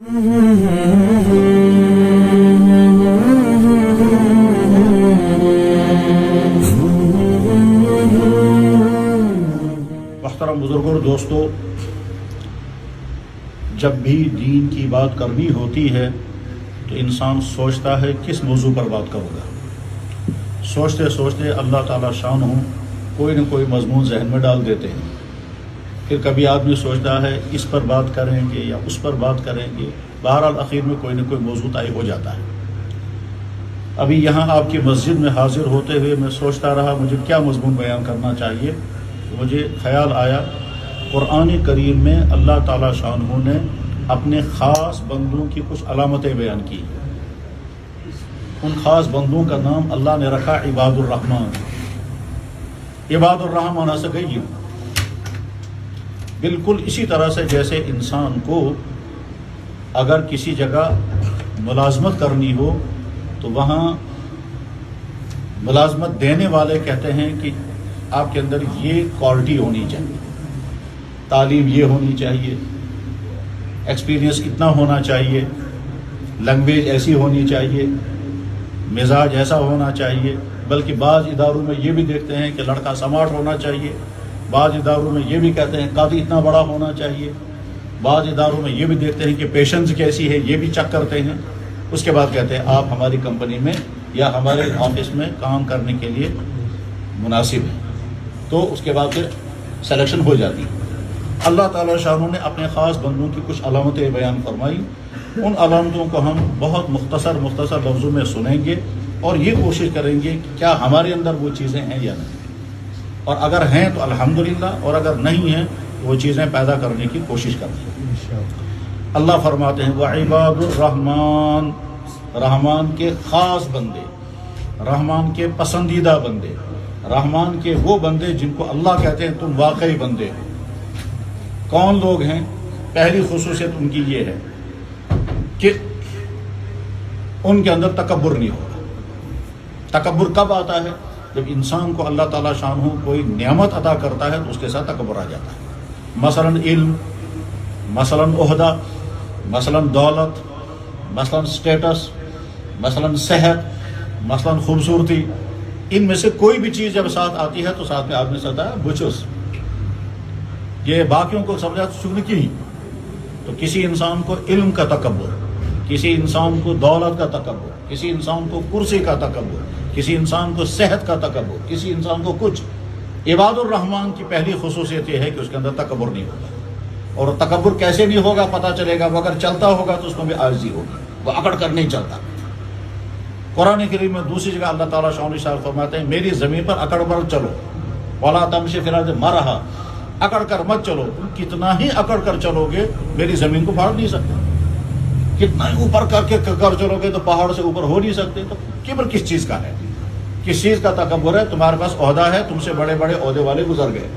محترم بزرگوں اور دوستو، جب بھی دین کی بات کرنی ہوتی ہے تو انسان سوچتا ہے کس موضوع پر بات کروں گا۔ سوچتے سوچتے اللہ تعالیٰ شان ہوں کوئی نہ کوئی مضمون ذہن میں ڈال دیتے ہیں۔ پھر کبھی آدمی سوچتا ہے اس پر بات کریں گے یا اس پر بات کریں گے، بہرحال اخیر میں کوئی نہ کوئی موضوع طے ہو جاتا ہے۔ ابھی یہاں آپ کی مسجد میں حاضر ہوتے ہوئے میں سوچتا رہا مجھے کیا مضمون بیان کرنا چاہیے۔ مجھے خیال آیا قرآن کریم میں اللہ تعالیٰ شانہ نے اپنے خاص بندوں کی کچھ علامتیں بیان کی۔ ان خاص بندوں کا نام اللہ نے رکھا عباد الرحمن۔ عباد الرحمن سے گئی بالکل اسی طرح سے جیسے انسان کو اگر کسی جگہ ملازمت کرنی ہو تو وہاں ملازمت دینے والے کہتے ہیں کہ آپ کے اندر یہ کوالٹی ہونی چاہیے، تعلیم یہ ہونی چاہیے، ایکسپیرینس اتنا ہونا چاہیے، لینگویج ایسی ہونی چاہیے، مزاج ایسا ہونا چاہیے۔ بلکہ بعض اداروں میں یہ بھی دیکھتے ہیں کہ لڑکا سمارٹ ہونا چاہیے، بعض اداروں میں یہ بھی کہتے ہیں قاضی اتنا بڑا ہونا چاہیے، بعض اداروں میں یہ بھی دیکھتے ہیں کہ پیشنس کیسی ہے، یہ بھی چیک کرتے ہیں۔ اس کے بعد کہتے ہیں آپ ہماری کمپنی میں یا ہمارے آفس میں کام کرنے کے لیے مناسب ہیں، تو اس کے بعد پھر سلیکشن ہو جاتی ہے۔ اللہ تعالیٰ شاہ نے اپنے خاص بندوں کی کچھ علامتیں بیان فرمائی۔ ان علامتوں کو ہم بہت مختصر لفظوں میں سنیں گے اور یہ کوشش کریں گے کہ کیا ہمارے اندر وہ چیزیں ہیں یا نہیں، اور اگر ہیں تو الحمدللہ، اور اگر نہیں ہیں تو وہ چیزیں پیدا کرنے کی کوشش کریں گے۔ اللہ فرماتے ہیں وعباد الرحمن، رحمان کے خاص بندے، رحمان کے پسندیدہ بندے، رحمان کے وہ بندے جن کو اللہ کہتے ہیں تم واقعی بندے ہو۔ کون لوگ ہیں؟ پہلی خصوصیت ان کی یہ ہے کہ ان کے اندر تکبر نہیں ہوگا۔ تکبر کب آتا ہے؟ جب انسان کو اللہ تعالیٰ شانہ کوئی نعمت عطا کرتا ہے تو اس کے ساتھ تکبر آ جاتا ہے۔ مثلا علم، مثلا عہدہ، مثلا دولت، مثلا اسٹیٹس، مثلا صحت، مثلا خوبصورتی، ان میں سے کوئی بھی چیز جب ساتھ آتی ہے تو ساتھ میں آدمی ساتھ ہے بچس، یہ باقیوں کو سمجھا شکر کی۔ تو کسی انسان کو علم کا تکبر، کسی انسان کو دولت کا تکبر، کسی انسان کو کرسی کا تکبر، کسی انسان کو صحت کا تکبر، کسی انسان کو کچھ۔ عباد الرحمن کی پہلی خصوصیت یہ ہے کہ اس کے اندر تکبر نہیں ہوگا۔ اور تکبر کیسے نہیں ہوگا پتہ چلے گا، وہ اگر چلتا ہوگا تو اس میں بھی عاجزی ہوگی، وہ اکڑ کر نہیں چلتا۔ قرآن کریم میں دوسری جگہ اللہ تعالیٰ شاہ فرماتے ہیں میری زمین پر اکڑ کر چلو، وَلَا تَمْشِ فِي الْأَرْضِ مَرَحًا، اکڑ کر مت چلو۔ تم کتنا ہی اکڑ کر چلو گے میری زمین کو پھاڑ نہیں سکتے، کتنا ہی اوپر کر کے چلو گے تو پہاڑ سے اوپر ہو نہیں سکتے۔ تو کبر کس چیز کا ہے؟ کس چیز کا تکبر ہے؟ تمہارے پاس عہدہ ہے، تم سے بڑے بڑے عہدے والے گزر گئے،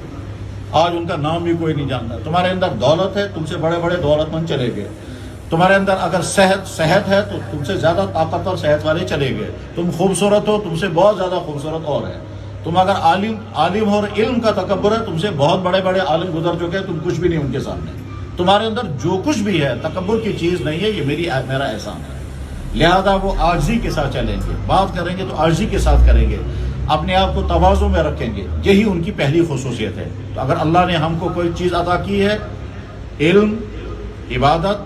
آج ان کا نام بھی کوئی نہیں جانتا۔ تمہارے اندر دولت ہے، تم سے بڑے بڑے دولت مند چلے گئے۔ تمہارے اندر اگر صحت ہے تو تم سے زیادہ طاقتور صحت والے چلے گئے۔ تم خوبصورت ہو، تم سے بہت زیادہ خوبصورت اور ہے۔ تم اگر عالم اور علم کا تکبر ہے، تم سے بہت بڑے بڑے عالم گزر چکے، تم کچھ بھی نہیں ان کے سامنے۔ تمہارے اندر جو کچھ بھی ہے تکبر کی چیز نہیں ہے، یہ میرا احسان ہے۔ لہذا وہ عاجزی کے ساتھ چلیں گے، بات کریں گے تو عاجزی کے ساتھ کریں گے، اپنے آپ کو تواضع میں رکھیں گے۔ یہی ان کی پہلی خصوصیت ہے۔ تو اگر اللہ نے ہم کو کوئی چیز عطا کی ہے، علم، عبادت،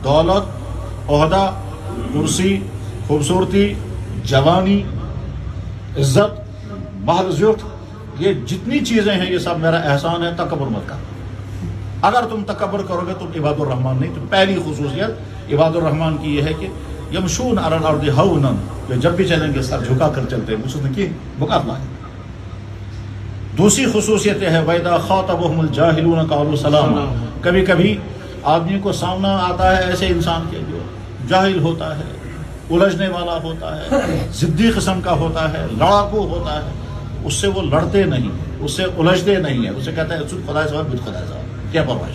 دولت، عہدہ، کرسی، خوبصورتی، جوانی، عزت، مہر زیوٹ، یہ جتنی چیزیں ہیں یہ سب میرا احسان ہے، تکبر مت کرو۔ اگر تم تکبر کرو گے تم عباد الرحمن نہیں۔ تو پہلی خصوصیت عباد الرحمن کی یہ ہے کہ یمشون علی الارض ہونا، جو جب بھی چلیں گے سر جھکا کر چلتے ہیں، مجھ کی مقابلہ ہے۔ دوسری خصوصیت ہے وَإِذَا خَاطَبَهُمُ الْجَاهِلُونَ قَالُوا سَلَامًا۔ کبھی کبھی آدمی کو سامنا آتا ہے ایسے انسان کے جو جاہل ہوتا ہے، الجھنے والا ہوتا ہے، ضدی قسم کا ہوتا ہے، لڑاکو ہوتا ہے، اس سے وہ لڑتے نہیں، اس سے الجھتے نہیں ہیں، اسے کہتے ہیں خدا صاحب بد خدا صاحب، کیا پرواہ۔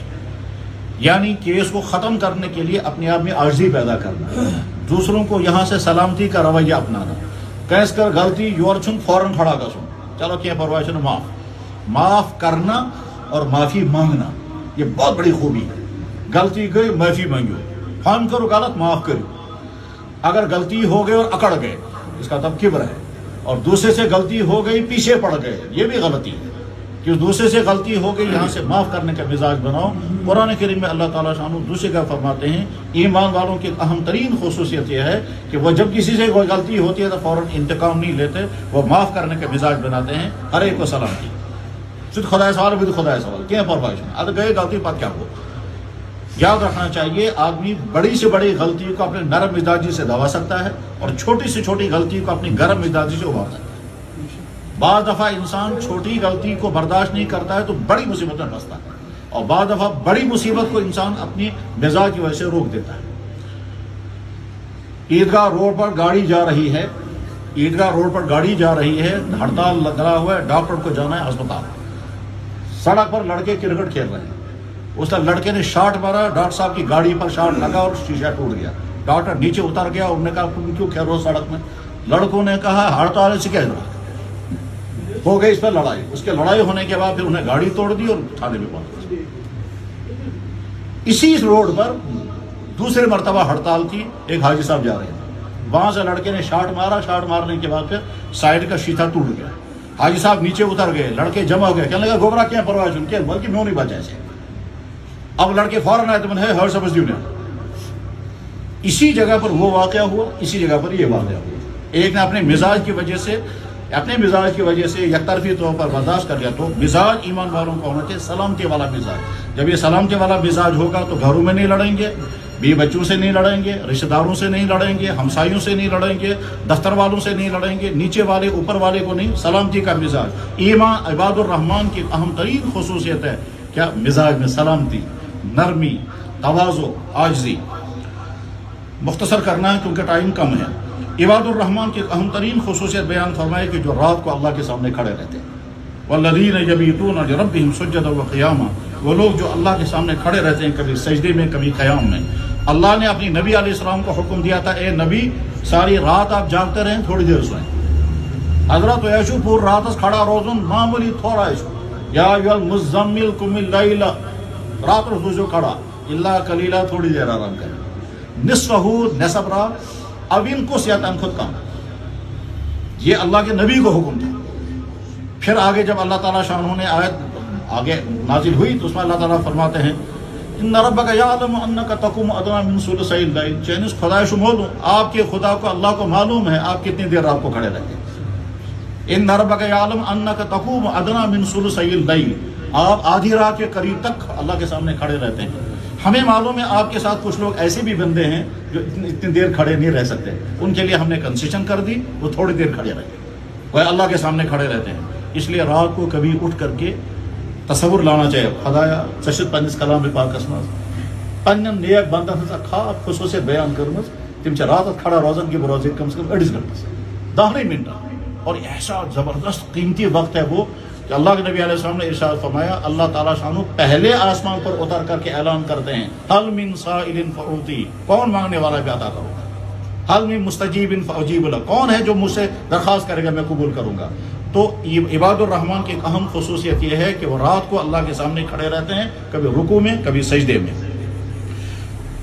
یعنی کیس کو ختم کرنے کے لیے اپنے آپ میں عاجزی پیدا کرنا، دوسروں کو یہاں سے سلامتی کا رویہ اپنانا، کیس کر غلطی یور چھن فوراً کھڑا کر سن، چلو کیا پرواہ چھن، معاف کرنا اور معافی مانگنا، یہ بہت بڑی خوبی ہے۔ غلطی گئی معافی مانگو، فہم کرو غلط معاف کرو. اگر غلطی ہو گئی اور اکڑ گئے اس کا تب کبر ہے. اور دوسرے سے غلطی ہو گئی پیچھے پڑ گئے یہ بھی غلطی ہے کہ دوسرے سے غلطی ہو گئی یہاں سے معاف کرنے کا مزاج بناؤ. قرآن کریم میں اللہ تعالیٰ شانہ دوسرے کا فرماتے ہیں ایمان والوں کی اہم ترین خصوصیت یہ ہے کہ وہ جب کسی سے کوئی غلطی ہوتی ہے تو فوراً انتقام نہیں لیتے, وہ معاف کرنے کا مزاج بناتے ہیں. ہر ایک کو سلام کی صرف خدا سوال بھی خدا سوال کیا پرواہ نہیں. اب گئے غلطی پات کیا ہو. یاد رکھنا چاہیے آدمی بڑی سے بڑی غلطی کو اپنے نرم مزاجی سے دبا سکتا ہے اور چھوٹی سے چھوٹی غلطی کو اپنی گرم مزاجی سے ابھار سکتا ہے. بعض دفعہ انسان چھوٹی غلطی کو برداشت نہیں کرتا ہے تو بڑی مصیبت میں پھنستا ہے, اور بعض دفعہ بڑی مصیبت کو انسان اپنی مزاج کی وجہ سے روک دیتا ہے. عیدگاہ روڈ پر گاڑی جا رہی ہے, عیدگاہ روڈ پر گاڑی جا رہی ہے, ہڑتال لگا ہوا ہے, ڈاکٹر کو جانا ہے اسپتال. سڑک پر لڑکے کرکٹ کھیل رہے ہیں, اس لڑکے نے شاٹ مارا, ڈاکٹر صاحب کی گاڑی پر شاٹ لگا اور شیشہ ٹوٹ گیا. ڈاکٹر نیچے اتر گیا, انہوں نے کہا تم کیوں کھیل رہے ہو سڑک میں. لڑکوں نے کہا ہڑتال سے کیا ضرورت. ہو گئی اس پر لڑائی. اس کے لڑائی ہونے کے بعد پھر انہیں گاڑی توڑ دی اور تھانے میں پہنچ گئی. اسی روڈ پر دوسرے مرتبہ ہڑتال کی, ایک حاجی صاحب جا رہے تھے, وہاں سے لڑکے نے شاٹ مارا, شاٹ مارنے کے بعد پھر سائڈ کا شیشہ ٹوٹ گیا. حاجی صاحب نیچے اتر گئے, لڑکے جمع ہو گئے, کہنے لگا گھبرا کیا پرواہ سن کے بلکہ میوں نہیں بچا ایسے. اب لڑکے فوراً آئے تو ہے ہر سمجھ دیوں نے. اسی جگہ پر وہ واقعہ ہوا, اسی جگہ پر یہ واقعہ ہوا. ایک نے اپنے مزاج کی وجہ سے یک طرفی طور پر برداشت کر لیا. تو مزاج ایمان والوں کا ہونا چاہیے سلامتی والا مزاج. جب یہ سلامتی والا مزاج ہوگا تو گھروں میں نہیں لڑیں گے, بیوی بچوں سے نہیں لڑیں گے, رشتہ داروں سے نہیں لڑیں گے, ہمسایوں سے نہیں لڑیں گے, دفتر والوں سے نہیں لڑیں گے, نیچے والے اوپر والے کو نہیں. سلامتی کا مزاج ایمان عباد الرحمان کی اہم ترین خصوصیت ہے. کیا مزاج میں سلامتی, نرمی, تواضع, عاجزی. مختصر کرنا ہے کیونکہ ٹائم کم ہے. عباد الرحمان کی اہم ترین خصوصیت بیان فرمائے کہ جو رات کو اللہ کے سامنے کھڑے رہتے ہیں. والذین یبیتون لربہم سجدا وقیاما, وہ لوگ جو اللہ کے سامنے کھڑے رہتے ہیں کبھی سجدے میں کبھی قیام میں. اللہ نے اپنی نبی علیہ السلام کو حکم دیا تھا اے نبی ساری رات آپ جاگتے رہیں, تھوڑی دیر سوئیں. حضرت یشو پور رات کھڑا روزن معمولی تھوڑا ایشو. یا ایھا المزمل قم اللیل, رات روزو کھڑا الا قلیلا, تھوڑی دیر آرام کریں. نصفہ, نصف رات, اب ان کو سیاتن خود کام. یہ اللہ کے نبی کو حکم تھا. پھر آگے جب اللہ تعالیٰ شانہ نے آیت آگے نازل ہوئی تو اس میں اللہ تعالیٰ فرماتے ہیں ان ربک یعلم انک تقوم ادنی من ثلثی اللیل, چینس خدا شمول آپ کے خدا کو اللہ کو معلوم ہے آپ کتنی دیر رات کو کھڑے رہتے ہیں. ان ربک یعلم انک تقوم ادنی من ثلثی اللیل, آپ آدھی رات کے قریب تک اللہ کے سامنے کھڑے رہتے ہیں. ہمیں معلوم ہے آپ کے ساتھ کچھ لوگ ایسے بھی بندے ہیں جو اتنی دیر کھڑے نہیں رہ سکتے, ان کے لیے ہم نے کنسیشن کر دی, وہ تھوڑی دیر کھڑے رہے, وہ اللہ کے سامنے کھڑے رہتے ہیں. اس لیے رات کو کبھی اٹھ کر کے تصور لانا چاہیے خدایا ژٕ پننس کلام پاکس مز پنن نیک بندن ہز خاص خصوصیت بیان کرمز, تم رات کھڑا روزان کہ بہ روزے کم سے کم 2.5 گھنٹے 10 منٹ. اور ایسا زبردست قیمتی وقت ہے وہ کہ اللہ کے نبی علیہ السلام نے ارشاد فرمایا اللہ تعالیٰ شانہ پہلے آسمان پر اتر کر کے اعلان کرتے ہیں حل من سائل فاعطی, کون مانگنے والا بھی عطا کروں گا. حل من مستجیب فاجیب له, کون ہے جو مجھ سے درخواست کرے گا میں قبول کروں گا. تو عباد الرحمان کی ایک اہم خصوصیت یہ ہے کہ وہ رات کو اللہ کے سامنے کھڑے رہتے ہیں, کبھی رکوع میں کبھی سجدے میں.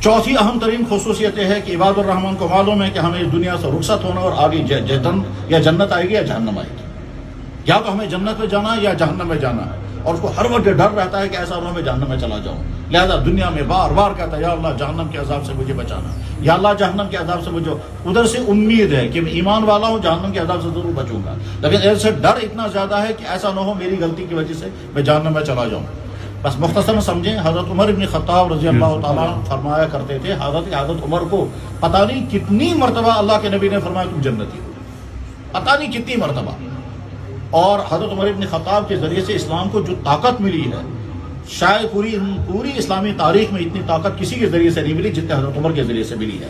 چوتھی اہم ترین خصوصیت یہ ہے کہ عباد الرحمان کو معلوم ہے کہ ہمیں اس دنیا سے رخصت ہونا اور آگے یا جنت آئے گی یا جہنم آئے گی. یا تو ہمیں جنت میں جانا ہے یا جہنم میں جانا ہے, اور اس کو ہر وقت ڈر رہتا ہے کہ ایسا نہ میں جہنم میں چلا جاؤں. لہذا دنیا میں بار بار کہتا ہے یا اللہ جہنم کے عذاب سے مجھے بچانا, یا اللہ جہنم کے عذاب سے مجھے. ادھر سے امید ہے کہ میں ایمان والا ہوں, جہنم کے عذاب سے ضرور بچوں گا, لیکن ایسے ڈر اتنا زیادہ ہے کہ ایسا نہ ہو میری غلطی کی وجہ سے میں جہنم میں چلا جاؤں. بس مختصر سمجھیں, حضرت عمر بن خطاب رضی اللہ تعالیٰ فرمایا کرتے تھے, حضرت عمر کو پتہ نہیں کتنی مرتبہ اللہ کے نبی نے فرمایا تم جنتی ہو, پتہ نہیں کتنی مرتبہ. اور حضرت عمر بن خطاب کے ذریعے سے اسلام کو جو طاقت ملی ہے شاید پوری اسلامی تاریخ میں اتنی طاقت کسی کے ذریعے سے نہیں ملی جتنے حضرت عمر کے ذریعے سے ملی ہے.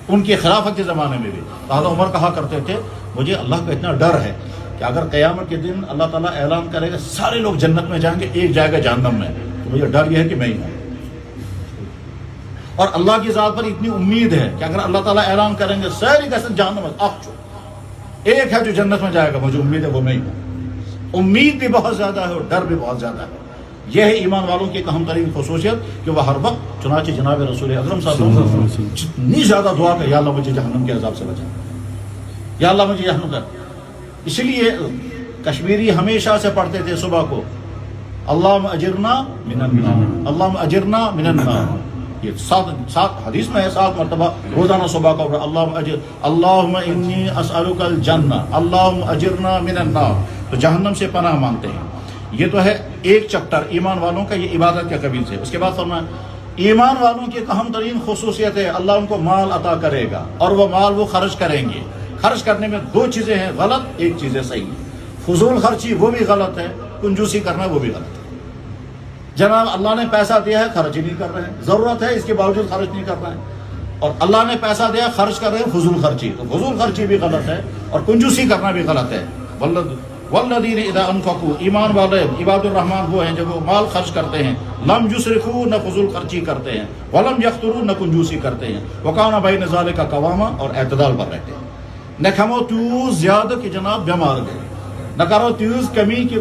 ان کی خلافت کے زمانے میں بھی حضرت عمر کہا کرتے تھے مجھے اللہ کا اتنا ڈر ہے کہ اگر قیامت کے دن اللہ تعالیٰ اعلان کرے گا سارے لوگ جنت میں جائیں گے, ایک جائے گا جہنم میں, تو مجھے ڈر یہ ہے کہ میں ہی ہوں. اور اللہ کی ذات پر اتنی امید ہے کہ اگر اللہ تعالیٰ اعلان کریں گے سارے کا جہنم میں, آپ چھو ایک ہے جو جنت میں جائے گا, مجھے امید ہے وہ میں ہی ہوں. امید بھی بہت زیادہ ہے اور ڈر بھی بہت زیادہ ہے. یہ ہے ایمان والوں کی اہم ترین خصوصیت کہ وہ ہر وقت چنانچہ جناب رسول اکرم صلی اللہ علیہ وسلم جتنی زیادہ دعا کہ یا اللہ مجھے جہنم کے عذاب سے بچا، یا اللہ مجھے جہنم کا. اس لیے کشمیری ہمیشہ سے پڑھتے تھے صبح کو اللہم اجرنا من النار، اللہم اجرنا من النار. یہ سات حدیث میں ہے 7 مرتبہ روزانہ صبح کا اللہم انی اسألک الجنہ اللہم اجرنا من النار. تو جہنم سے پناہ مانگتے ہیں. یہ تو ہے ایک چپٹر ایمان والوں کا، یہ عبادت کے قبیل سے. اس کے بعد فرمایا ایمان والوں کی ایک اہم ترین خصوصیت ہے اللہ ان کو مال عطا کرے گا اور وہ مال وہ خرچ کریں گے. خرچ کرنے میں 2 چیزیں ہیں غلط، ایک چیز ہے صحیح. فضول خرچی وہ بھی غلط ہے، کنجوسی کرنا وہ بھی غلط ہے. جناب اللہ نے پیسہ دیا ہے خرچ ہی نہیں کر رہے ہیں، ضرورت ہے اس کے باوجود خرچ نہیں کر رہے ہیں. اور اللہ نے پیسہ دیا خرچ کر رہے ہیں فضول خرچی، تو فضول خرچی بھی غلط ہے اور کنجوسی کرنا بھی غلط ہے. والذین اذا انفقوا، ایمان والے عباد الرحمن وہ ہیں جب وہ مال خرچ کرتے ہیں، لم یسرفوا نہ فضول خرچی کرتے ہیں، ولم یقتروا نہ کنجوسی کرتے ہیں، وکان بین ذلک قواما اور اعتدال پر رہتے ہیں. نہ کھمو تیوز زیادہ کہ جناب بیمار گئے، نہ کرو تیوز کمی کہ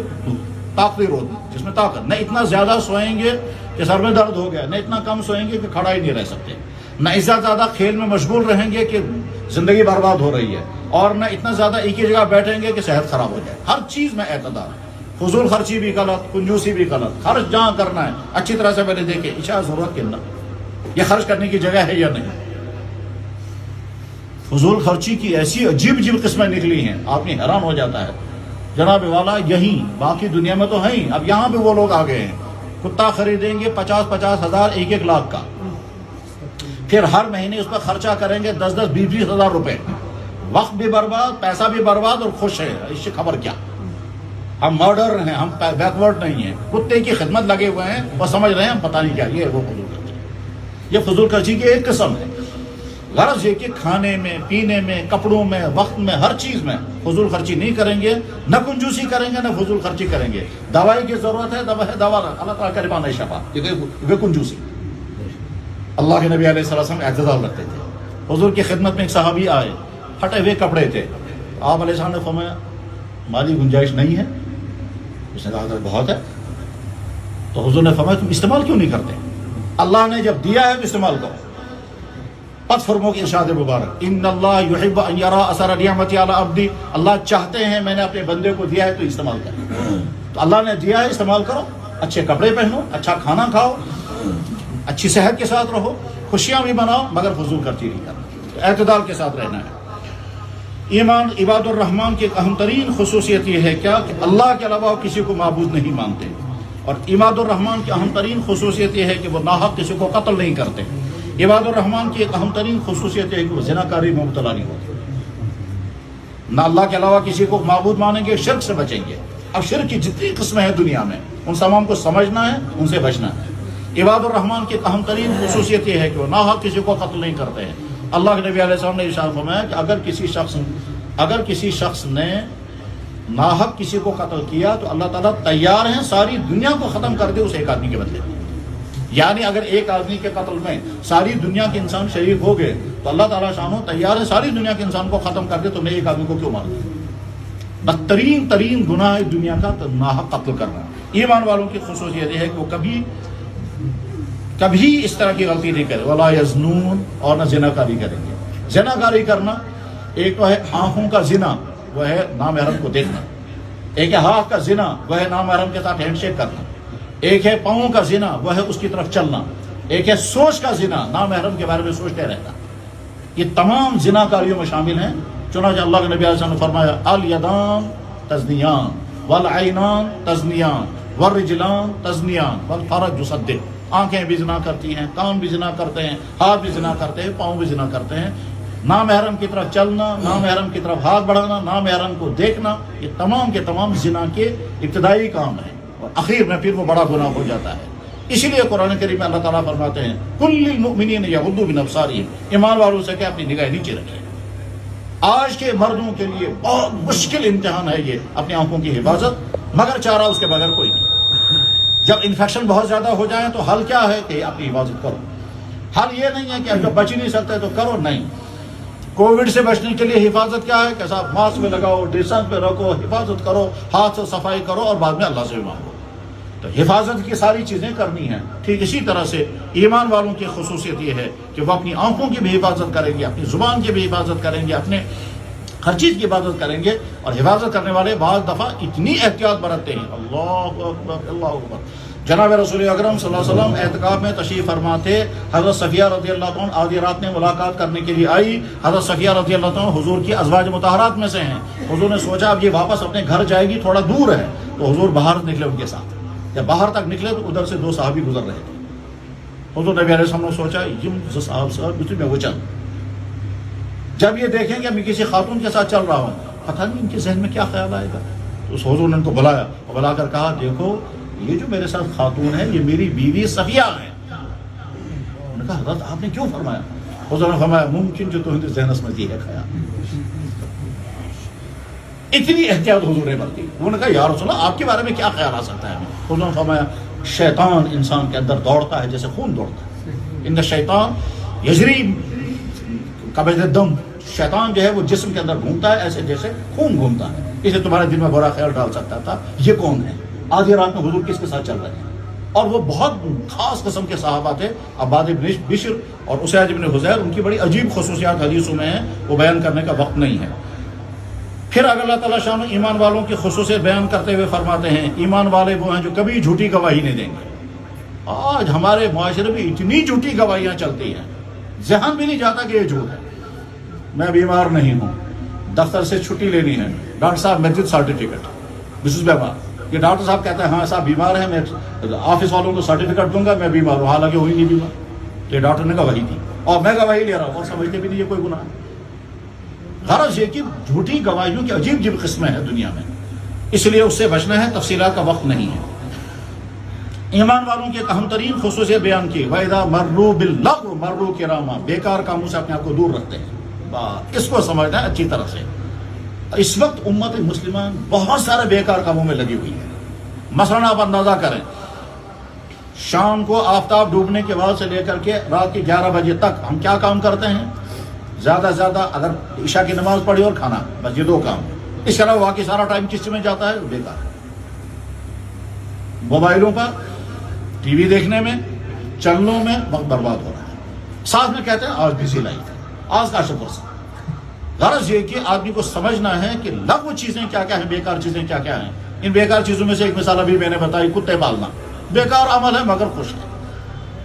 طاقت روتی جس میں طاقت، نہ اتنا زیادہ سوئیں گے کہ سر میں درد ہو گیا، نہ اتنا کم سوئیں گے کہ کھڑا ہی نہیں رہ سکتے، نہ اس سے زیادہ کھیل میں مشغول رہیں گے کہ زندگی برباد ہو رہی ہے، اور نہ اتنا زیادہ ایک ہی جگہ بیٹھیں گے کہ صحت خراب ہو جائے. ہر چیز میں اعتدال. فضول خرچی بھی غلط، کنجوسی بھی غلط. خرچ جہاں کرنا ہے اچھی طرح سے پہلے دیکھیں اشاء ضرورت کے اندر یہ خرچ کرنے کی جگہ ہے یا نہیں. فضول خرچی کی ایسی عجیب عجیب قسمیں نکلی ہیں آدمی حیران ہو جاتا ہے. جناب والا یہیں باقی دنیا میں تو ہیں، اب یہاں پہ وہ لوگ آ گئے ہیں کتا خریدیں گے 50-50 ہزار 1-1 لاکھ کا، پھر ہر مہینے اس پر خرچہ کریں گے 10-20 ہزار روپے. وقت بھی برباد، پیسہ بھی برباد اور خوش ہے. اس سے خبر کیا؟ ہم ماڈرن ہیں، ہم بیکورڈ نہیں ہیں، کتے کی خدمت لگے ہوئے ہیں، وہ سمجھ رہے ہیں ہم پتہ نہیں کیا. یہ وہ فضول خرچی، یہ فضول خرچی کی ایک قسم ہے. غرض یہ کہ کھانے میں، پینے میں، کپڑوں میں، وقت میں، ہر چیز میں فضول خرچی نہیں کریں گے، نہ کنجوسی کریں گے، نہ فضول خرچی کریں گے. دوائی کی ضرورت ہے دوا اللہ تعالیٰ کا ربان شفا، یہ کنجوسی. اللہ کے نبی علیہ السلام اعتدال رکھتے تھے. حضور کی خدمت میں ایک صحابی آئے، پھٹے ہوئے کپڑے تھے. آپ علیہ السلام نے فرمایا مالی گنجائش نہیں ہے؟ اس نے کہا بہت ہے. تو حضور نے فرمایا تم استعمال کیوں نہیں کرتے؟ اللہ نے جب دیا ہے تو استعمال کرو. پس فرمو کی ارشاد مبارک ان اللہ یحب ان یرا اثر نعمتی علی عبدی، اللہ چاہتے ہیں میں نے اپنے بندے کو دیا ہے تو استعمال کرو. تو اللہ نے دیا ہے استعمال کرو. اچھے کپڑے پہنو، اچھا کھانا کھاؤ، اچھی صحت کے ساتھ رہو، خوشیاں بھی مناؤ، مگر فضول خرچی نہیں کرنا، اعتدال کے ساتھ رہنا ہے. ایمان عباد الرحمن کی ایک اہم ترین خصوصیت یہ ہے کیا کہ اللہ کے علاوہ کسی کو معبود نہیں مانتے. اور عباد الرحمن کی اہم ترین خصوصیت یہ ہے کہ وہ ناحق کسی کو قتل نہیں کرتے. عباد الرحمن کی ایک اہم ترین خصوصیت ہے کہ وہ زناکاری میں مبتلا نہیں ہوتے. نہ اللہ کے علاوہ کسی کو معبود مانیں گے، شرک سے بچیں گے. اب شرک کی جتنی قسمیں ہیں دنیا میں ان تمام کو سمجھنا ہے، ان سے بچنا ہے. عباد الرحمن کی ایک اہم ترین خصوصیت یہ ہے کہ وہ ناحق کسی کو قتل نہیں کرتے ہیں. اللہ کے نبی علیہ السلام نے ارشاد فرمایا کہ اگر کسی شخص نے ناحق کسی کو قتل کیا تو اللہ تعالیٰ تیار ہیں ساری دنیا کو ختم کر دے اس ایک آدمی کے بدلے میں. یعنی اگر ایک آدمی کے قتل میں ساری دنیا کے انسان شریک ہو گئے تو اللہ تعالیٰ شانو تیار ہے ساری دنیا کے انسان کو ختم کر دے. تم نے ایک آدمی کو کیوں مار دیا؟ بدترین ترین گناہ ہے دنیا کا ناحق قتل کرنا. ایمان والوں کی خصوصیت یہ ہے کہ وہ کبھی اس طرح کی غلطی نہیں کرے. ولا یزنون، اور نہ زنا کاری کریں گے. زنا کاری کرنا ایک تو ہے آنکھوں کا زنا، وہ ہے نامحرم کو دیکھنا. ایک ہے ہاتھ کا زنا، وہ ہے نامحرم کے ساتھ ہینڈ شیک کرنا. ایک ہے پاؤں کا زنا، وہ ہے اس کی طرف چلنا. ایک ہے سوچ کا زنا، نامحرم کے بارے میں سوچتے رہنا. یہ تمام زنا کاریوں میں شامل ہیں. چنانچہ اللہ کے نبی علیہ السلام نے فرمایا الیدان تزنیان والعینان تزنیان والرجلان تزنیان والفرج یصدق. آنکھیں بھی زنا کرتی ہیں، کان بھی زنا کرتے ہیں، ہاتھ بھی زنا کرتے ہیں، پاؤں بھی زنا کرتے ہیں. نامحرم کی طرف چلنا، نامحرم کی طرف ہاتھ بڑھانا، نامحرم کو دیکھنا، یہ تمام کے تمام زنا کے ابتدائی کام ہیں اور آخر میں پھر وہ بڑا گناہ ہو جاتا ہے. اسی لیے قرآن کریم میں اللہ تعالیٰ فرماتے ہیں کل للمؤمنین یغضوا من ابصارہم، ایمان والوں سے کہ اپنی نگاہ نیچے رکھیں. آج کے مردوں کے لیے بہت مشکل امتحان ہے یہ اپنی آنکھوں کی حفاظت، مگر چارہ اس کے بغیر کوئی نہیں. جب انفیکشن بہت زیادہ ہو جائیں تو حل کیا ہے کہ اپنی حفاظت کرو. حل یہ نہیں ہے کہ جب بچ ہی نہیں سکتے تو کرو، نہیں. کووڈ سے بچنے کے لیے حفاظت کیا ہے کہ صاحب ماسک میں لگاؤ، ڈسٹینس پہ رکھو، حفاظت کرو، ہاتھ سے صفائی کرو اور بعد میں اللہ سے بھی مانگو. تو حفاظت کی ساری چیزیں کرنی ہیں. ٹھیک اسی طرح سے ایمان والوں کی خصوصیت یہ ہے کہ وہ اپنی آنکھوں کی بھی حفاظت کریں گے, اپنی زبان کی بھی حفاظت کریں گے, اپنے ہر چیز کی حفاظت کریں گے. اور حفاظت کرنے والے بعض دفعہ اتنی احتیاط برتتے ہیں, اللہ اکبر اللہ اکبر. جناب رسول اکرم صلی اللہ علیہ وسلم اعتکاف میں تشریف فرما تھے. حضرت صفیہ رضی اللہ عنہ آدھی رات میں ملاقات کرنے کے لیے آئی. حضرت صفیہ رضی اللہ عنہ حضور کی ازواج مطہرات میں سے ہیں. حضور نے سوچا اب یہ واپس اپنے گھر جائے گی, تھوڑا دور ہے, تو حضور باہر نکلے ان کے ساتھ. جب باہر تک نکلے تو ادھر سے دو صحابی گزر رہے تھے. حضور نبی علیہ السلام نے سوچا یہ صاحب میں وہ چل, جب یہ دیکھیں کہ میں کسی خاتون کے ساتھ چل رہا ہوں, پتہ نہیں ان کے ذہن میں کیا خیال آئے گا. تو اس حضور نے ان کو بلایا اور بلا کر کہا دیکھو یہ جو میرے ساتھ خاتون ہے یہ میری بیوی صفیہ ہے. انہوں نے کہا حضرت آپ نے کیوں فرمایا؟ حضور نے فرمایا ممکن جو تمہیں ذہن میں دی ہے خیال. اتنی احتیاط حضور نے برتی. انہوں نے کہا یا رسول اللہ آپ کے بارے میں کیا خیال آ سکتا ہے ہمیں؟ حضور نے فرمایا شیطان انسان کے اندر دوڑتا ہے جیسے خون دوڑتا ہے. ان شیطان یجری قبض الدم, شیطان جو ہے وہ جسم کے اندر گھومتا ہے ایسے جیسے خون گھومتا ہے. اسے تمہارے دل میں برا خیال ڈال سکتا تھا یہ کون ہے, آدھی رات میں حضور کس کے ساتھ چل رہے ہیں. اور وہ بہت خاص قسم کے صحابہ تھے. عباد بن بشر اور اسید بن حذیر, ان کی بڑی عجیب خصوصیات حدیثوں میں ہیں, وہ بیان کرنے کا وقت نہیں ہے. پھر اگر اللہ تعالیٰ شان ایمان والوں کی خصوصیت بیان کرتے ہوئے فرماتے ہیں ایمان والے وہ ہیں جو کبھی جھوٹی گواہی نہیں دیں گے. آج ہمارے معاشرے میں اتنی جھوٹی گواہیاں چلتی ہیں, ذہن بھی نہیں جاتا کہ یہ جھوٹ ہے. میں بیمار نہیں ہوں, دفتر سے چھٹی لینی ہے, ڈاکٹر صاحب مسجد سرٹیفکیٹ, مسز بیمار. یہ ڈاکٹر صاحب کہتے ہیں ہاں صاحب بیمار ہے, میں آفس والوں کو سرٹیفکیٹ دوں گا میں بیمار ہوں, حالانکہ ہوئی نہیں بیمار. تو یہ ڈاکٹر نے گواہی دی اور میں گواہی لے رہا ہوں اور سمجھتے بھی نہیں یہ کوئی گناہ ہے. غرض یہ کہ جھوٹی گواہیوں کی عجیب عجیب قسمیں ہیں دنیا میں, اس لیے اس سے بچنا ہے, تفصیلات کا وقت نہیں ہے. ایمان والوں کی ایک اہم ترین خصوصیت بیان کی وَإِذَا مَرُّوا بِاللَّغْوِ مَرُّوا كِرَامًا, بیکار کاموں سے اپنے آپ کو دور رکھتے ہیں. اس کو سمجھنا ہے اچھی طرح سے. اس وقت امت مسلمان بہت سارے بیکار کاموں میں لگی ہوئی ہے. مثلاً آپ اندازہ کریں شام کو آفتاب ڈوبنے کے بعد سے لے کر کے رات کے 11 بجے تک ہم کیا کام کرتے ہیں؟ زیادہ سے زیادہ اگر عشاء کی نماز پڑھی اور کھانا, بس یہ دو کام. اس کے علاوہ باقی سارا ٹائم کس میں جاتا ہے؟ بیکار. موبائلوں پر, ٹی وی دیکھنے میں, چلنوں میں وقت برباد ہو رہا ہے. ساتھ میں کہتے ہیں آج بزی لائف ہے, آج کا شکر سے. غرض یہ کہ آدمی کو سمجھنا ہے کہ لغو چیزیں کیا کیا ہیں, بیکار چیزیں کیا کیا ہیں. ان بیکار چیزوں میں سے ایک مثال ابھی میں نے بتائی, کتے پالنا بیکار عمل ہے مگر خوش ہے.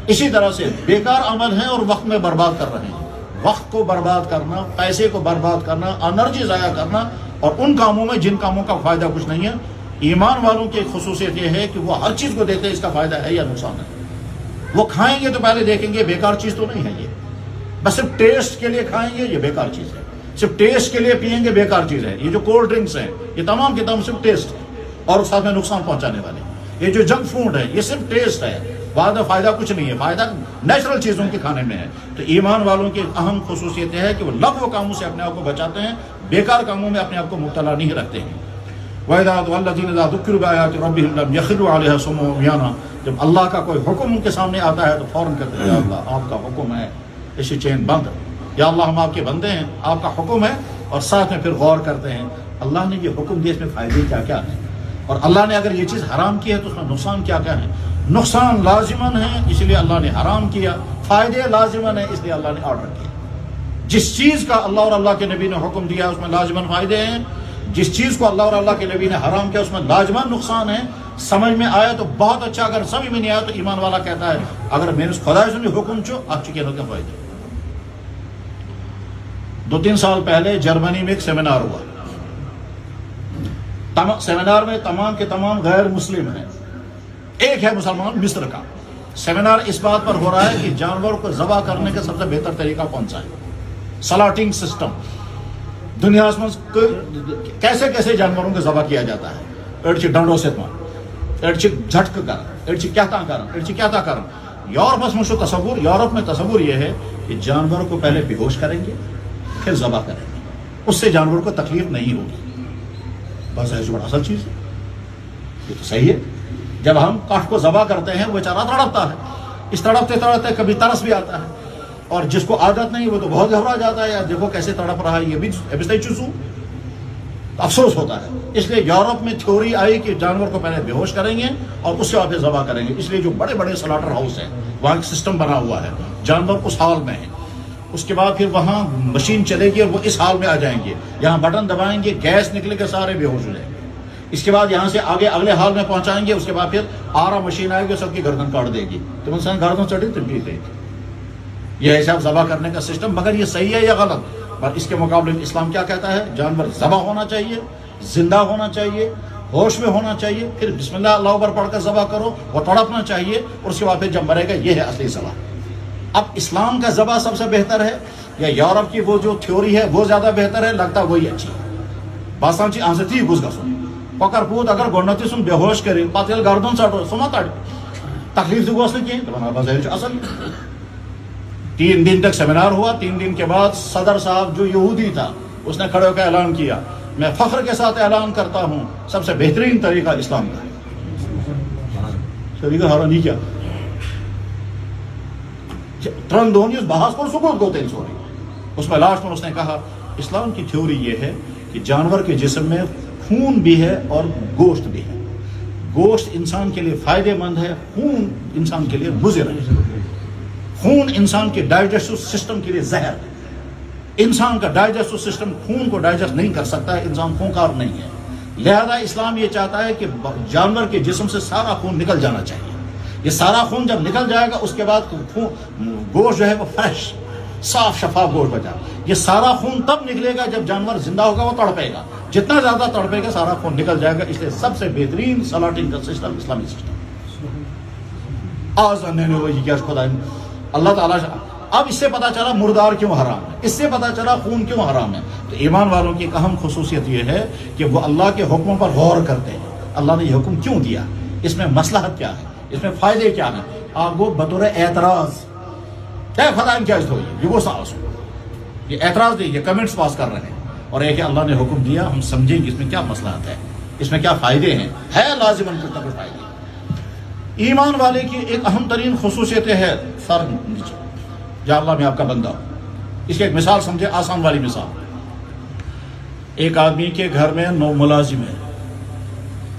اسی طرح سے بیکار عمل ہے اور وقت میں برباد کر رہے ہیں. وقت کو برباد کرنا, پیسے کو برباد کرنا, انرجی ضائع کرنا, اور ان کاموں میں جن کاموں کا فائدہ کچھ نہیں ہے. ایمان والوں کی ایک خصوصیت یہ ہے کہ وہ ہر چیز کو دیکھتے ہیں اس کا فائدہ ہے یا نقصان ہے. وہ کھائیں گے تو پہلے دیکھیں گے بیکار چیز تو نہیں ہے یہ, بس صرف ٹیسٹ کے لیے کھائیں گے یہ بیکار چیز ہے. صرف ٹیسٹ کے لیے پئیں گے بیکار چیز ہے. یہ جو کولڈ ڈرنکس ہیں یہ تمام کے تمام صرف ٹیسٹ ہے اور ساتھ میں نقصان پہنچانے والے. یہ جو جنک فوڈ ہے یہ صرف ٹیسٹ ہے, بعد میں فائدہ کچھ نہیں ہے. فائدہ نیچرل چیزوں کے کھانے میں ہے. تو ایمان والوں کی اہم خصوصیت یہ ہے کہ وہ لغو کاموں سے اپنے آپ کو بچاتے ہیں, بیکار کاموں میں اپنے آپ کو مبتلا نہیں رکھتے ہیں. وَإِذَا وَالَّذِينَ إِذَا ذُكِّرُوا بِآيَاتِ رَبِّهِمْ لَمْ يَخِرُّوا عَلَيْهَا صُمًّا وَعُمْيَانًا. جب اللہ کا کوئی حکم ان کے سامنے آتا ہے تو فوراً کہتے ہیں یا اللہ آپ کا حکم ہے, اسی چین بند, یا اللہ ہم آپ کے بندے ہیں, آپ کا حکم ہے. اور ساتھ میں پھر غور کرتے ہیں اللہ نے یہ حکم دیا, اس میں فائدے کیا کیا ہیں, اور اللہ نے اگر یہ چیز حرام کی ہے تو اس میں نقصان کیا کیا ہے. نقصان لازماً ہے اس لیے اللہ نے حرام کیا, فائدے لازماً ہے اس لیے اللہ نے آرڈر کیا. جس چیز کا اللہ اور اللہ کے نبی نے حکم دیا اس میں لازماً فائدے ہیں, جس چیز کو اللہ اور اللہ کے نبی نے حرام کیا اس میں لازماً نقصان ہے. سمجھ میں آیا تو بہت اچھا, اگر سمجھ میں نہیں آیا تو ایمان والا کہتا ہے اگر میں نے خدا سے حکم چو آپ چکے کا فائدہ. 2-3 سال پہلے جرمنی میں ایک سیمینار ہوا. سیمینار میں تمام کے تمام غیر مسلم ہیں, ایک ہے مسلمان مصر کا. سیمینار اس بات پر ہو رہا ہے کہ جانور کو ذبح کرنے کا سب سے بہتر طریقہ کون سا ہے. سلاٹنگ سسٹم دنیا میں کیسے کیسے جانوروں کو ذبح کیا جاتا ہے. اڑچ ڈنڈوں سے اڑچ جھٹک کر, اڑچ کہتا کر. یورپ میں تصور یہ ہے کہ جانور کو پہلے بیہوش کریں گے پھر ذبح کریں گے, اس سے جانور کو تکلیف نہیں ہوگی. بس ہے جو بڑا اصل چیز ہے, یہ تو صحیح ہے. جب ہم کاٹ کو ذبح کرتے ہیں وہ بیچارہ تڑپتا ہے, اس تڑپتے کبھی ترس بھی آتا ہے, اور جس کو عادت نہیں وہ تو بہت گھبرا جاتا ہے, یار دیکھو کیسے تڑپ رہا ہے, یہ بھی صحیح چیزوں. افسوس ہوتا ہے. اس لیے یورپ میں تھیوری آئی کہ جانور کو پہلے بے ہوش کریں گے اور اس کے بعد ذبح کریں گے. اس لیے جو بڑے بڑے سلاٹر ہاؤس ہیں وہاں ایک سسٹم بنا ہوا ہے, جانور اس حال میں ہے, اس کے بعد پھر وہاں مشین چلے گی اور وہ اس حال میں آ جائیں گے, یہاں بٹن دبائیں گے, گیس نکلے گا, سارے بے ہوش ہو جائیں گے. اس کے بعد یہاں سے آگے اگلے حال میں پہنچائیں گے, اس کے بعد پھر آرا مشین آئے گی, سب کی گردن کاٹ دے گی. تم انسان گردن چڑھی تم ٹھیک ہے. یہ ایسا ذبح کرنے کا سسٹم, مگر یہ صحیح ہے یا غلط؟ پر اس کے مقابلے میں اسلام کیا کہتا ہے؟ جانور ذبح ہونا چاہیے, زندہ ہونا چاہیے, ہوش میں ہونا چاہیے, پھر بسم اللہ اللہ اکبر پڑھ کر ذبح کرو, وہ تڑپنا چاہیے, اور اس کے بعد پھر جب مرے گا. یہ ہے اصلی ذبح. اب اسلام کا ذبح سب سے بہتر ہے یا یورپ کی وہ جو تھیوری ہے وہ زیادہ بہتر ہے؟ لگتا وہی اچھی ہے. باسان چی آن سے تھی گھس گسو پکر پوت اگر گونتی سن بے ہوش کرے پتہ یل گردن ژٹو سما تڑ تکلیف تہ گوس نہ کہیں دپان بظاہر اصل. 3 دن تک سیمینار ہوا. 3 دن کے بعد صدر صاحب جو یہودی تھا اس نے کھڑے ہو کر اعلان کیا, میں فخر کے ساتھ اعلان کرتا ہوں سب سے بہترین طریقہ اسلام کا ہے. طریقہ حرانی کیا ترن دونی اس بحث پر سکوت کو تین سوری. اس میں لاسٹ میں اس نے کہا اسلام کی تھیوری یہ ہے کہ جانور کے جسم میں خون بھی ہے اور گوشت بھی ہے. گوشت انسان کے لیے فائدہ مند ہے, خون انسان کے لیے مضر ہے. خون انسان کے ڈائجسٹو سسٹم کے لیے زہر ہے. انسان کا ڈائجسٹو سسٹم خون کو ڈائجسٹ نہیں کر سکتا ہے, انسان خونخوار نہیں ہے. لہذا اسلام یہ چاہتا ہے کہ جانور کے جسم سے سارا خون نکل جانا چاہیے. یہ سارا خون جب نکل جائے گا اس کے بعد گوشت جو ہے وہ فریش صاف شفاف گوشت بچا. یہ سارا خون تب نکلے گا جب جانور زندہ ہوگا, وہ تڑپے گا, جتنا زیادہ تڑپے گا سارا خون نکل جائے گا. اس لیے سب سے بہترین سلاٹنگ کا سسٹم اسلامی سسٹم. آج کیا خدا اللہ تعالیٰ. اب اس سے پتا چلا مردار کیوں حرام ہے, اس سے پتا چلا خون کیوں حرام ہے. تو ایمان والوں کی ایک اہم خصوصیت یہ ہے کہ وہ اللہ کے حکموں پر غور کرتے ہیں. اللہ نے یہ حکم کیوں دیا, اس میں مصلحت کیا ہے, اس میں فائدے کیا ہیں. آپ وہ بطور اعتراض کیا خدا کیا اس ہوئی یہ وہ ساس ہو, یہ اعتراض نہیں, یہ کمنٹس پاس کر رہے ہیں. اور ایک کہ اللہ نے حکم دیا, ہم سمجھیں گے اس میں کیا مصلحت ہے, اس میں کیا فائدے ہیں. ہے لازماً کچھ نہ کچھ فائدے. ایمان والے کی ایک اہم ترین خصوصیت ہے سر نیچے, یا اللہ میں آپ کا بندہ ہوں. اس کی ایک مثال سمجھے, آسان والی مثال. ایک آدمی کے گھر میں 9 ملازم ہے,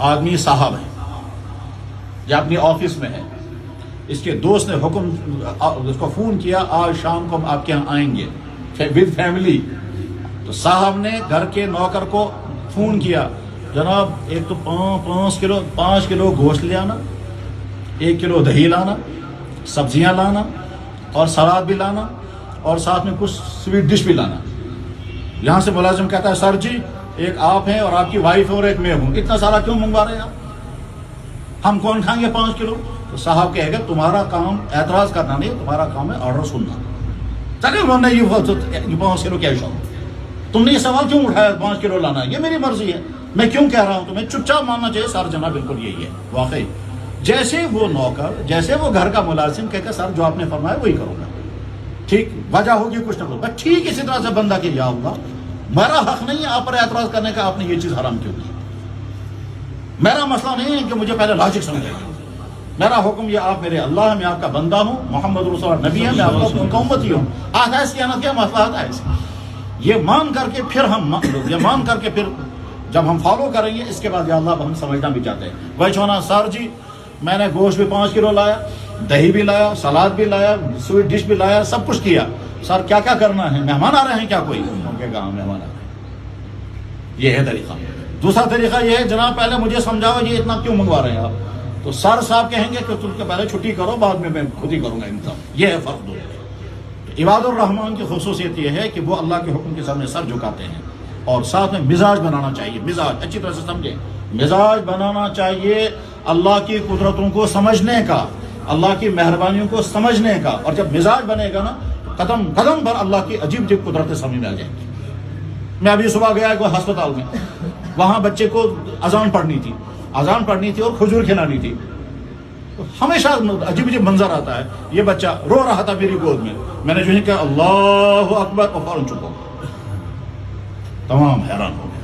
آدمی صاحب ہے یا اپنی آفس میں ہے. اس کے دوست نے حکم اس کو فون کیا, آج شام کو ہم آپ کے یہاں آئیں گے ود فیملی. تو صاحب نے گھر کے نوکر کو فون کیا, جناب ایک تو 5 کلو گوشت لے آنا, 1 کلو دہی لانا, سبزیاں لانا اور سلاد بھی لانا, اور ساتھ میں کچھ سویٹ ڈش بھی لانا. یہاں سے ملازم کہتا ہے سر جی ایک آپ ہیں اور آپ کی وائف ہے اور ایک میں ہوں, اتنا سارا کیوں منگوا رہے ہیں آپ, ہم کون کھائیں گے 5 کلو. تو صاحب کہے گا تمہارا کام اعتراض کرنا نہیں, تمہارا کام ہے آرڈر سننا. چلے انہوں نے یہ 5 کلو کیا شوق, تم نے یہ سوال کیوں اٹھایا 5 کلو لانا ہے, یہ میری مرضی ہے, میں کیوں کہہ رہا ہوں, تمہیں چپ چاپ ماننا چاہیے. سر جناب بالکل یہی ہے. واقعی جیسے وہ نوکر, جیسے وہ گھر کا ملازم کہہ کہ سر جو آپ نے فرمایا وہی کروں گا, ٹھیک وجہ ہوگی کچھ نہ کچھ, ٹھیک اسی طرح سے بندہ کہ یا اللہ میرا حق نہیں ہے آپ پر اعتراض کرنے کا, آپ نے یہ چیز حرام کیوں کی. میرا مسئلہ نہیں ہے کہ مجھے پہلے لاجک سمجھے, میرا حکم یہ آپ میرے اللہ ہیں, میں آپ کا بندہ ہوں, محمد رسول اللہ نبی ہے, میں آپ کا امتی ہوں. آتا ہے اس کی انت کیا مسئلہ ہے, یہ مان کر کے پھر ہم یہ مان کر کے پھر جب ہم فالو کریں گے اس کے بعد یا اللہ ہم سمجھنا بھی چاہتے ہیں. وہی چھونا سر جی میں نے گوشت بھی 5 کلو لایا, دہی بھی لایا, سلاد بھی لایا, سویٹ ڈش بھی لایا, سب کچھ کیا. سر کیا کیا کرنا ہے, مہمان آ رہے ہیں کیا کوئی, کیونکہ کہاں مہمان آ رہے ہیں. یہ ہے طریقہ. دوسرا طریقہ یہ ہے جناب پہلے مجھے سمجھاؤ یہ اتنا کیوں منگوا رہے ہیں آپ. تو سر صاحب کہیں گے کہ تم کے پہلے چھٹی کرو, بعد میں خود ہی کروں گا انتظام. یہ ہے فرق. دو عباد الرحمان کی خصوصیت یہ ہے کہ وہ اللہ کے حکم کے سامنے سر جھکاتے ہیں, اور ساتھ میں مزاج بنانا چاہیے. مزاج اچھی طرح سے سمجھیں, مزاج بنانا چاہیے اللہ کی قدرتوں کو سمجھنے کا, اللہ کی مہربانیوں کو سمجھنے کا. اور جب مزاج بنے گا نا قدم قدم پر اللہ کی عجیب عجیب قدرتیں سمجھ میں آ جائیں گی. میں ابھی صبح گیا ایک ہسپتال میں, وہاں بچے کو اذان پڑھنی تھی اور کھجور کھلانی تھی. ہمیشہ عجیب عجیب منظر آتا ہے. یہ بچہ رو رہا تھا میری گود میں, میں نے جو ہی کہا اللہ اکبر اور فوراً چپ ہو, تمام حیران ہو گئے.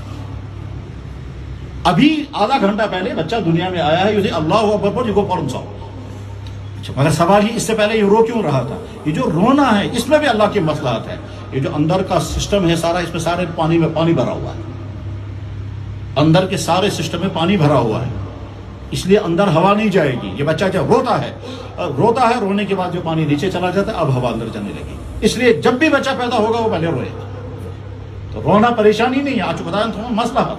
ابھی آدھا گھنٹہ پہلے بچہ دنیا میں آیا ہے, یہ اللہ اکبر پر کو فوراً سو. مگر سوال ہی اس سے پہلے یہ رو کیوں رہا تھا. یہ جو رونا ہے اس میں بھی اللہ کی مصلحت ہے. یہ جو اندر کا سسٹم ہے سارا, اس میں سارے پانی میں پانی بھرا ہوا ہے. اندر کے سارے سسٹم میں پانی بھرا ہوا ہے، اس لیے اندر ہوا نہیں جائے گی. یہ بچہ جب روتا ہے رونے کے بعد جو پانی نیچے چلا جاتا ہے اب ہوا اندر جانے لگی. اس لیے جب بھی بچہ پیدا ہوگا وہ پہلے روئے گا. تو رونا پریشانی نہیں ہے. آج بتایا تمہیں مسئلہ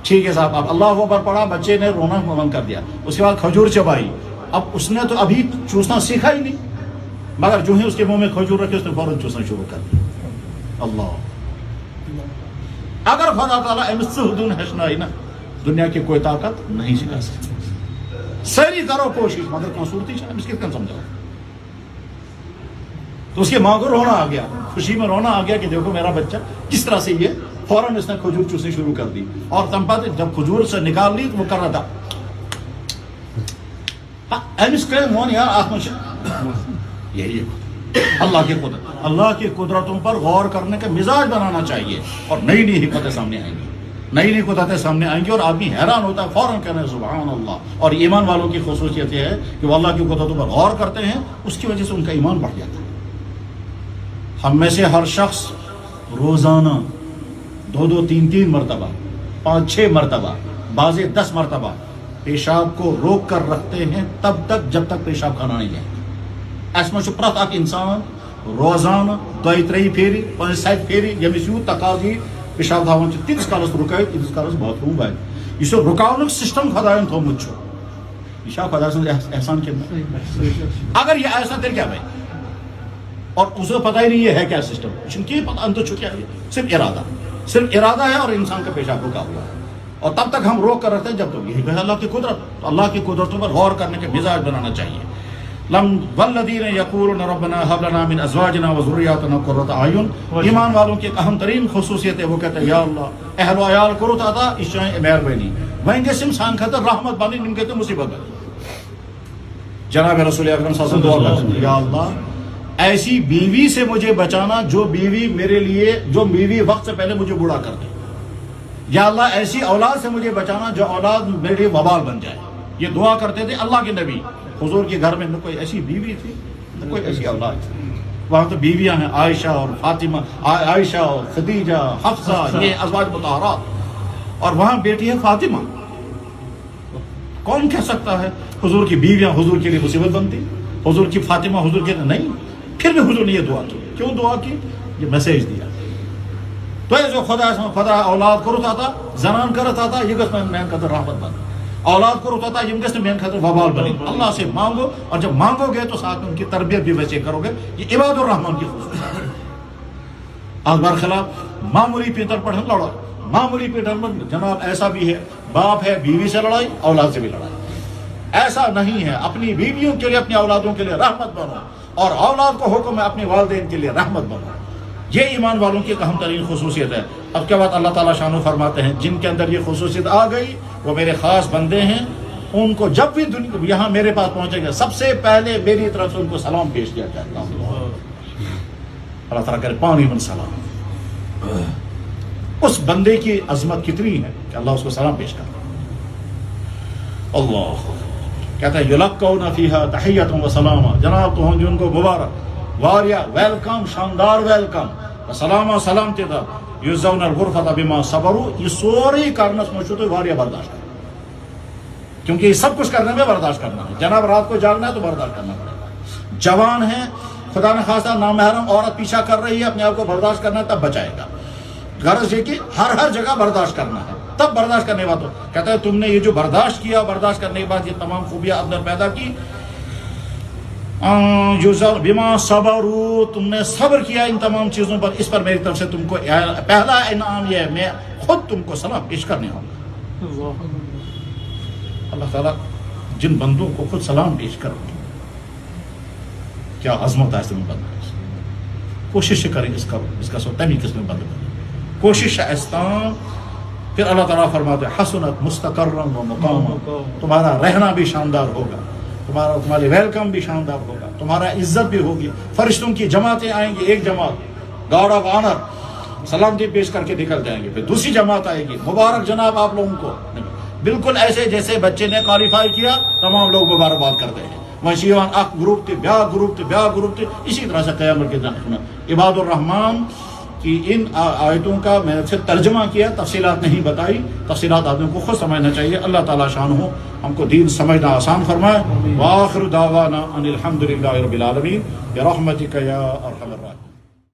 ٹھیک ہے صاحب، اب اللہ اکبر پڑھا، بچے نے رونا بند کر دیا، اس کے بعد کھجور چبائی. اب اس نے تو ابھی چوسنا سیکھا ہی نہیں، مگر جو ہی اس کے منہ میں کھجور رکھے اس نے فوراً چوسنا شروع کر دیا. اللہ اگر خدا تعالیٰ نا دنیا کی کوئی طاقت نہیں سکھا سکتی. ساری کرو کوشش مگر کہاں صورتی چاہے مسکت کن سمجھاؤ. تو اس کے ماں کو رونا آ گیا، خوشی میں رونا آ گیا کہ دیکھو میرا بچہ کس طرح سے یہ فوراً اس نے کھجور چوسنی شروع کر دی. اور تمپت جب کھجور سے نکال لی تو وہ کر رہا تھا یہی اللہ کی قدرت. اللہ کی قدرتوں پر غور کرنے کا مزاج بنانا چاہیے اور نئی نئی حکمتیں سامنے آئیں گی، نئی نئی قدرتیں سامنے آئیں گی اور آدمی حیران ہوتا ہے، فوراً کہنا ہے سبحان اللہ. اور ایمان والوں کی خصوصیت یہ ہے کہ وہ اللہ کی قدرتوں پر غور کرتے ہیں، اس کی وجہ سے ان کا ایمان بڑھ جاتا ہے. ہم میں سے ہر شخص روزانہ 2-3 مرتبہ 5-6 مرتبہ بعض 10 مرتبہ پیشاب کو روک کر رکھتے ہیں تب تک جب تک پیشاب کھانا نہیں جائے. ایسا پرت اک انسان روزانہ 2-3 پھیری 5-7 پھیری یمس یوت تقاضی پیشاب تھاون تیتس کالس رکائت تیتس کالس باتھ روم واتہِ. یہ رکاونک سسٹم خدایَن تھومت یہ خدا سن احسان کن. اگر یہ ایسا تیل کیا بھائی، اور اسے پتہ ہی نہیں یہ ہے کیا سسٹم، کی پتہ اندر کیا ہے، صرف ارادہ ہے اور انسان کا پیشاب رکا ہوا ہے. اور تب تک ہم روک کر رکھتے ہیں جب تک یہی ہے اللہ کی قدرت. اللہ کی قدرتوں پر غور کرنے کے مزاج بنانا چاہیے. والذین یقولون ربنا هب لنا من ازواجنا وذریاتنا قرۃ اعین. ایمان والوں کی ایک اہم ترین خصوصیت ہے، وہ کہتے ہیں یا اللہ اہل و عیال کرو تا اس جائیں مہربانی وہیں گسم سان خاطر رحمت بنی نم کہتے مصیبت بنی. جناب رسول اکرم صلی اللہ علیہ وسلم دعا کرتے ہیں یا اللہ ایسی بیوی سے مجھے بچانا جو بیوی میرے لیے، جو بیوی وقت سے پہلے مجھے بوڑھا کر دے. یا اللہ ایسی اولاد سے مجھے بچانا جو اولاد میرے لیے وبال بن جائے. یہ دعا کرتے تھے اللہ کے نبی. حضور کے گھر میں نہ کوئی ایسی بیوی تھی نہ کوئی ایسی اولاد تھی. وہاں تو بیویاں ہیں عائشہ اور فاطمہ، عائشہ اور خدیجہ، حفصہ، یہ ازواج مطہرات، اور وہاں بیٹی ہے فاطمہ. کون کہہ سکتا ہے حضور کی بیویاں حضور کے لیے مصیبت بنتی؟ حضور کی فاطمہ حضور کے لیے نہیں. پھر بھی حضور نے یہ دعا کی. کیوں دعا کی؟ یہ میسیج دیا. تو یہ جو خدا اولاد کرتا تھا زنان کرتا تھا یہ گس میں خطر رحمت بن، اولاد کرتا تھا یہ گس میں خطر وبال بنی. اللہ سے مانگو اور جب مانگو گے تو ساتھ میں ان کی تربیت بھی ویسے کرو گے. یہ عباد الرحمان کی خصوصیت ہے. آج برخلاف معمولی پیتر پڑھن لڑا، معمولی پیتر جناب ایسا بھی ہے، باپ ہے بیوی سے لڑائی اولاد سے بھی لڑائی. ایسا نہیں ہے. اپنی بیویوں کے لیے اپنی اولادوں کے لیے رحمت بنو اور اولاد کو حکم ہے اپنے والدین کے لیے رحمت بنو. یہ ایمان والوں کی ایک اہم ترین خصوصیت ہے. اب کیا بات اللہ تعالیٰ شانو فرماتے ہیں جن کے اندر یہ خصوصیت آ گئی وہ میرے خاص بندے ہیں. ان کو جب بھی یہاں میرے پاس پہنچے گا سب سے پہلے میری طرف سے ان کو سلام پیش کیا جائے گا. اللہ تعالیٰ کرے پانی من سلام. اس بندے کی عظمت کتنی ہے کہ اللہ اس کو سلام پیش کرتا. اللہ کہتا ہے یلقون فیہا تحیۃ و سلاما. جناب تو جن کو مبارک واریا ویلکم، شاندار ویلکم، سلامہ سلامتی تھا. یجزون الغرفۃ بما صبروا. یہ سورے کرنس مجھے تو واریا برداشت کرنا، کیونکہ یہ سب کچھ کرنے میں برداشت کرنا ہے. جناب رات کو جاگنا ہے تو برداشت کرنا پڑے گا. جوان ہے خدا نہ خواستہ نامحرم عورت پیچھا کر رہی ہے اپنے آپ کو برداشت کرنا ہے تب بچائے گا. غرض یہ کہ ہر جگہ برداشت کرنا ہے تب برداشت کرنے بات ہو. کہتا ہے تم نے یہ جو برداشت کیا، برداشت کرنے کے بعد یہ تمام خوبیاں اندر پیدا کی. بما صبروا، تم نے صبر کیا ان تمام چیزوں پر، اس پر میری طرف سے تم کو پہلا انعام یہ ہے میں خود تم کو سلام پیش کرنے ہوں. اللہ تعالیٰ جن بندوں کو خود سلام پیش کرو کیا عظمت ہے اس میں بند. کوشش کریں اس کا سو تمی قسم بند کریں. کوشش استان. پھر اللہ تعالیٰ فرماتے ہیں حسنت مستقرم و مقاما. تمہارا رہنا بھی شاندار ہوگا، تمہارے ویلکم بھی شاندار ہوگا، تمہارا عزت بھی ہوگی. فرشتوں کی جماعتیں آئیں گی، ایک جماعت گارڈ آف آنر سلامتی پیش کر کے نکل جائیں گے. پھر دوسری جماعت آئے گی، مبارک جناب آپ لوگوں کو. بالکل ایسے جیسے بچے نے کوالیفائی کیا تمام لوگ مبارکباد کرتے ہیں. وشیوان اک گروپ تھے، بیا گروپ تھے، بیا گروپ تھے. اسی طرح سے قیامت کے دن عباد الرحمان کہ ان آیتوں کا میں نے ترجمہ کیا، تفصیلات نہیں بتائی، تفصیلات آدمیوں کو خود سمجھنا چاہیے۔ اللہ تعالیٰ شانہ ہم کو دین سمجھنا آسان فرمائے۔ وآخر دعوانا ان الحمد للہ رب العالمین برحمتک یا ارحم الراحمین۔